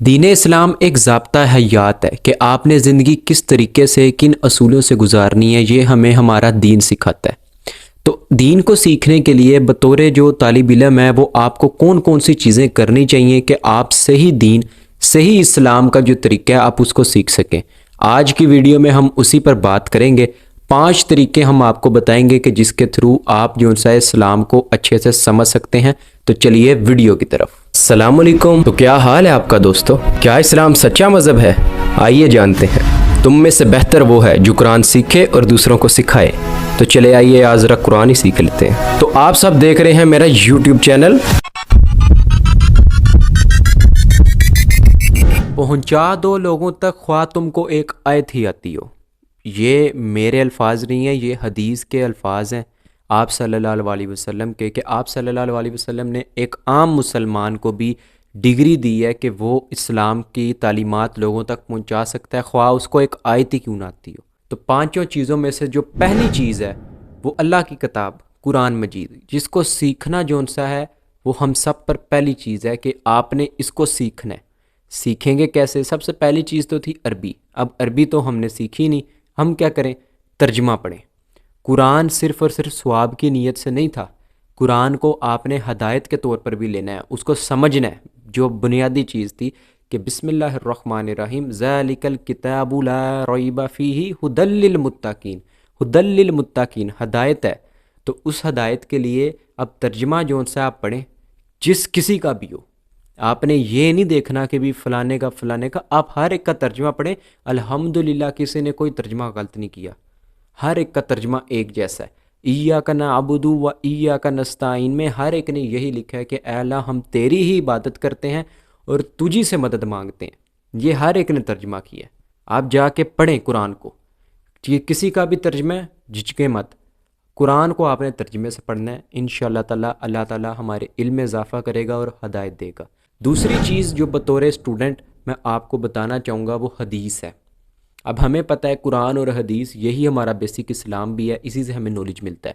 دین اسلام ایک ضابطہ حیات ہے کہ آپ نے زندگی کس طریقے سے کن اصولوں سے گزارنی ہے، یہ ہمیں ہمارا دین سکھاتا ہے۔ تو دین کو سیکھنے کے لیے بطور جو طالب علم ہے وہ آپ کو کون کون سی چیزیں کرنی چاہیے کہ آپ صحیح دین، صحیح اسلام کا جو طریقہ ہے آپ اس کو سیکھ سکیں۔ آج کی ویڈیو میں ہم اسی پر بات کریں گے۔ 5 طریقے ہم آپ کو بتائیں گے کہ جس کے تھرو آپ جو سا اسلام کو اچھے سے سمجھ سکتے ہیں۔ تو چلیے ویڈیو کی طرف۔ السلام علیکم، تو کیا حال ہے آپ کا دوستو؟ کیا اسلام سچا مذہب ہے؟ آئیے جانتے ہیں۔ تم میں سے بہتر وہ ہے جو قرآن سیکھے اور دوسروں کو سکھائے۔ تو چلے آئیے آج ذرا قرآن ہی سیکھ لیتے ہیں۔ تو آپ سب دیکھ رہے ہیں میرا یوٹیوب چینل پہنچا دو لوگوں تک خواہ تم کو ایک آیت ہی آتی ہو۔ یہ میرے الفاظ نہیں ہیں، یہ حدیث کے الفاظ ہیں آپ صلی اللہ علیہ وسلم کے، کہ آپ صلی اللہ علیہ وسلم نے ایک عام مسلمان کو بھی ڈگری دی ہے کہ وہ اسلام کی تعلیمات لوگوں تک پہنچا سکتا ہے، خواہ اس کو ایک آیت ہی کیوں نہ آتی ہو۔ تو 5 چیزوں میں سے جو پہلی چیز ہے وہ اللہ کی کتاب قرآن مجید، جس کو سیکھنا جون سا ہے وہ ہم سب پر پہلی چیز ہے کہ آپ نے اس کو سیکھنا ہے۔ سیکھیں گے کیسے؟ سب سے پہلی چیز تو تھی عربی۔ اب عربی تو ہم نے سیکھی نہیں، ہم کیا کریں؟ ترجمہ پڑھیں۔ قرآن صرف اور صرف ثواب کی نیت سے نہیں تھا، قرآن کو آپ نے ہدایت کے طور پر بھی لینا ہے، اس کو سمجھنا ہے۔ جو بنیادی چیز تھی کہ بسم اللہ الرحمن الرحیم، ذالک الکتاب لا ریب فیہ ھدی للمتقین، ھدی للمتقین ہدایت ہے۔ تو اس ہدایت کے لیے اب ترجمہ جو سا آپ پڑھیں، جس کسی کا بھی ہو، آپ نے یہ نہیں دیکھنا کہ بھی فلانے کا، آپ ہر ایک کا ترجمہ پڑھیں۔ الحمدللہ کسی نے کوئی ترجمہ غلط نہیں کیا، ہر ایک کا ترجمہ ایک جیسا ہے۔ ایاک نعبد و ایاک نستعین میں ہر ایک نے یہی لکھا ہے کہ اے اللہ ہم تیری ہی عبادت کرتے ہیں اور تجھی سے مدد مانگتے ہیں۔ یہ ہر ایک نے ترجمہ کیا ہے۔ آپ جا کے پڑھیں قرآن کو، یہ کسی کا بھی ترجمہ ہے، جھجکیں مت، قرآن کو آپ نے ترجمے سے پڑھنا ہے۔ انشاءاللہ تعالی اللہ تعالی ہمارے علم میں اضافہ کرے گا اور ہدایت دے گا۔ دوسری چیز جو بطور اسٹوڈنٹ میں آپ کو بتانا چاہوں گا وہ حدیث ہے۔ اب ہمیں پتہ ہے قرآن اور حدیث یہی ہمارا بیسک اسلام بھی ہے، اسی سے ہمیں نالج ملتا ہے۔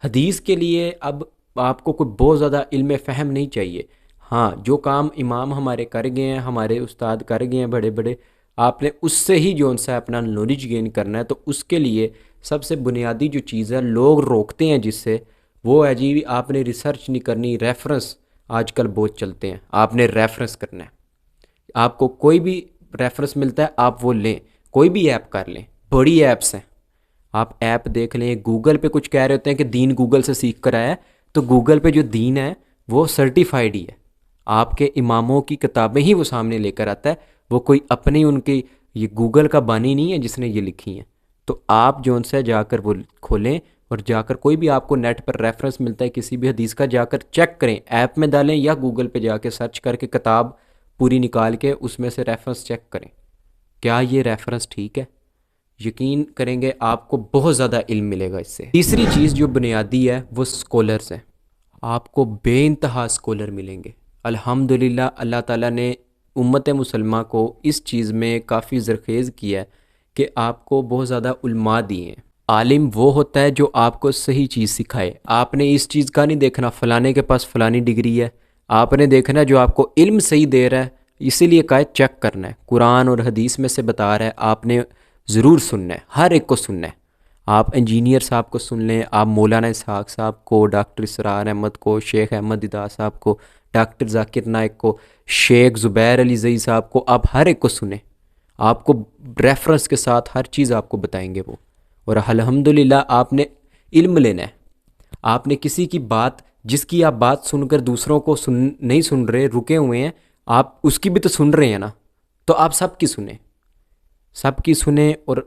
حدیث کے لیے اب آپ کو کوئی بہت زیادہ علم فہم نہیں چاہیے۔ ہاں، جو کام امام ہمارے کر گئے ہیں، ہمارے استاد کر گئے ہیں بڑے بڑے، آپ نے اس سے ہی جو سا اپنا نالج گین کرنا ہے۔ تو اس کے لیے سب سے بنیادی جو چیز ہے لوگ روکتے ہیں جس سے، وہ ہے جی آپ نے ریسرچ نہیں کرنی، ریفرنس آج کل بہت چلتے ہیں، آپ نے ریفرنس کرنا ہے۔ آپ کو کوئی بھی ریفرنس ملتا ہے آپ وہ لیں، کوئی بھی ایپ کر لیں، بڑی ایپس ہیں، آپ ایپ دیکھ لیں۔ گوگل پہ کچھ کہہ رہے ہوتے ہیں کہ دین گوگل سے سیکھ کر آیا ہے، تو گوگل پہ جو دین ہے وہ سرٹیفائیڈ ہی ہے، آپ کے اماموں کی کتابیں ہی وہ سامنے لے کر آتا ہے، وہ کوئی اپنی ان کی، یہ گوگل کا بانی نہیں ہے جس نے یہ لکھی ہیں۔ تو آپ جو ان سے جا کر وہ کھولیں اور جا کر کوئی بھی آپ کو نیٹ پر ریفرنس ملتا ہے کسی بھی حدیث کا، جا کر چیک کریں، ایپ میں ڈالیں یا گوگل پہ جا کے سرچ کر کے کتاب پوری نکال کے اس میں سے ریفرنس چیک کریں، کیا یہ ریفرنس ٹھیک ہے؟ یقین کریں گے آپ کو بہت زیادہ علم ملے گا اس سے۔ تیسری چیز جو بنیادی ہے وہ سکولرز ہیں، آپ کو بے انتہا سکولر ملیں گے۔ الحمدللہ اللہ تعالیٰ نے امت مسلمہ کو اس چیز میں کافی زرخیز کیا ہے کہ آپ کو بہت زیادہ علماء دیے ہیں۔ عالم وہ ہوتا ہے جو آپ کو صحیح چیز سکھائے۔ آپ نے اس چیز کا نہیں دیکھنا فلانے کے پاس فلانی ڈگری ہے، آپ نے دیکھنا جو آپ کو علم صحیح دے رہا ہے، اسی لیے کہا ہے چیک کرنا ہے، قرآن اور حدیث میں سے بتا رہا ہے، آپ نے ضرور سننا ہے، ہر ایک کو سننا ہے۔ آپ انجینئر صاحب کو سن لیں، آپ مولانا اسحاق صاحب کو، ڈاکٹر اسرار احمد کو، شیخ احمد ادا صاحب کو، ڈاکٹر ذاکر نائک کو، شیخ زبیر علی زئی صاحب کو، آپ ہر ایک کو سنیں، آپ کو ریفرنس کے ساتھ ہر چیز آپ کو بتائیں گے وہ۔ اور الحمدللہ آپ نے علم لینا ہے، آپ نے کسی کی بات، جس کی آپ بات سن کر دوسروں کو نہیں سن رہے، رکے ہوئے ہیں، آپ اس کی بھی تو سن رہے ہیں نا، تو آپ سب کی سنیں، سب کی سنیں اور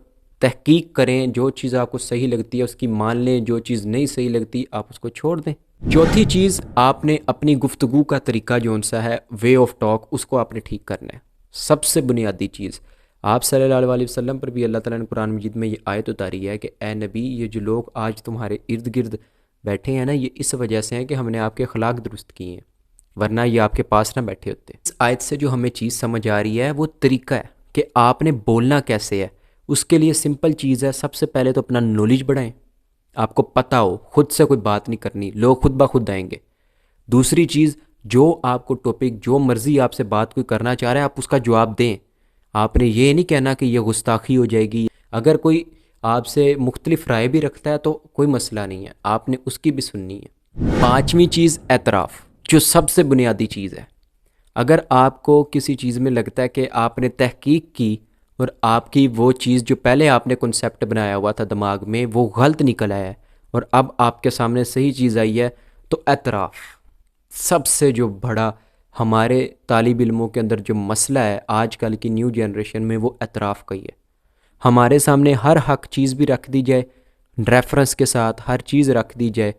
تحقیق کریں، جو چیز آپ کو صحیح لگتی ہے اس کی مان لیں، جو چیز نہیں صحیح لگتی آپ اس کو چھوڑ دیں۔ چوتھی چیز، آپ نے اپنی گفتگو کا طریقہ جو سا ہے، وے آف ٹاک، اس کو آپ نے ٹھیک کرنا ہے۔ سب سے بنیادی چیز، آپ صلی اللہ علیہ وسلم پر بھی اللہ تعالیٰ نے قرآن مجید میں یہ آیت اتاری ہے کہ اے نبی، یہ جو لوگ آج تمہارے ارد گرد بیٹھے ہیں نا، یہ اس وجہ سے ہیں کہ ہم نے آپ کے اخلاق درست کیے ہیں، ورنہ یہ آپ کے پاس نہ بیٹھے ہوتے۔ اس آیت سے جو ہمیں چیز سمجھ آ رہی ہے وہ طریقہ ہے کہ آپ نے بولنا کیسے ہے۔ اس کے لیے سمپل چیز ہے، سب سے پہلے تو اپنا نالج بڑھائیں، آپ کو پتہ ہو، خود سے کوئی بات نہیں کرنی، لوگ خود بخود آئیں گے۔ دوسری چیز، جو آپ کو ٹاپک جو مرضی آپ سے بات کوئی کرنا چاہ رہا ہے آپ اس کا جواب دیں. آپ نے یہ نہیں کہنا کہ یہ گستاخی ہو جائے گی. اگر کوئی آپ سے مختلف رائے بھی رکھتا ہے تو کوئی مسئلہ نہیں ہے, آپ نے اس کی بھی سننی ہے. پانچویں چیز اعتراف, جو سب سے بنیادی چیز ہے. اگر آپ کو کسی چیز میں لگتا ہے کہ آپ نے تحقیق کی اور آپ کی وہ چیز جو پہلے آپ نے کنسیپٹ بنایا ہوا تھا دماغ میں وہ غلط نکل آیا ہے اور اب آپ کے سامنے صحیح چیز آئی ہے, تو اعتراف سب سے جو بڑا ہمارے طالب علموں کے اندر جو مسئلہ ہے آج کل کی نیو جنریشن میں, وہ اعتراف کا ہی ہے. ہمارے سامنے ہر حق چیز بھی رکھ دی جائے, ریفرنس کے ساتھ ہر چیز رکھ دی جائے,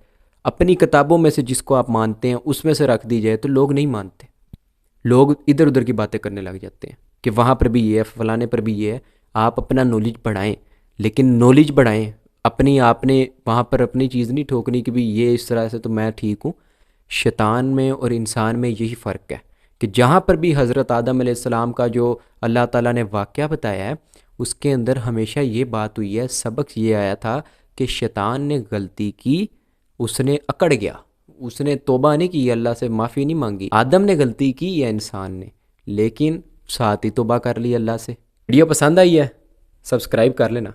اپنی کتابوں میں سے جس کو آپ مانتے ہیں اس میں سے رکھ دی جائے, تو لوگ نہیں مانتے. لوگ ادھر ادھر کی باتیں کرنے لگ جاتے ہیں کہ وہاں پر بھی یہ ہے, فلانے پر بھی یہ ہے. آپ اپنا نالج بڑھائیں, لیکن نالج بڑھائیں, اپنی آپ نے وہاں پر اپنی چیز نہیں ٹھوکنی کہ بھی یہ اس طرح سے تو میں ٹھیک ہوں. شیطان میں اور انسان میں یہی فرق ہے کہ جہاں پر بھی حضرت آدم علیہ السلام کا جو اللہ تعالیٰ نے واقعہ بتایا ہے اس کے اندر ہمیشہ یہ بات ہوئی ہے, سبق یہ آیا تھا کہ شیطان نے غلطی کی, اس نے اکڑ گیا, اس نے توبہ نہیں کی, اللہ سے معافی نہیں مانگی. آدم نے غلطی کی یا انسان نے, لیکن ساتھ ہی توبہ کر لی اللہ سے. ویڈیو پسند آئی ہے سبسکرائب کر لینا.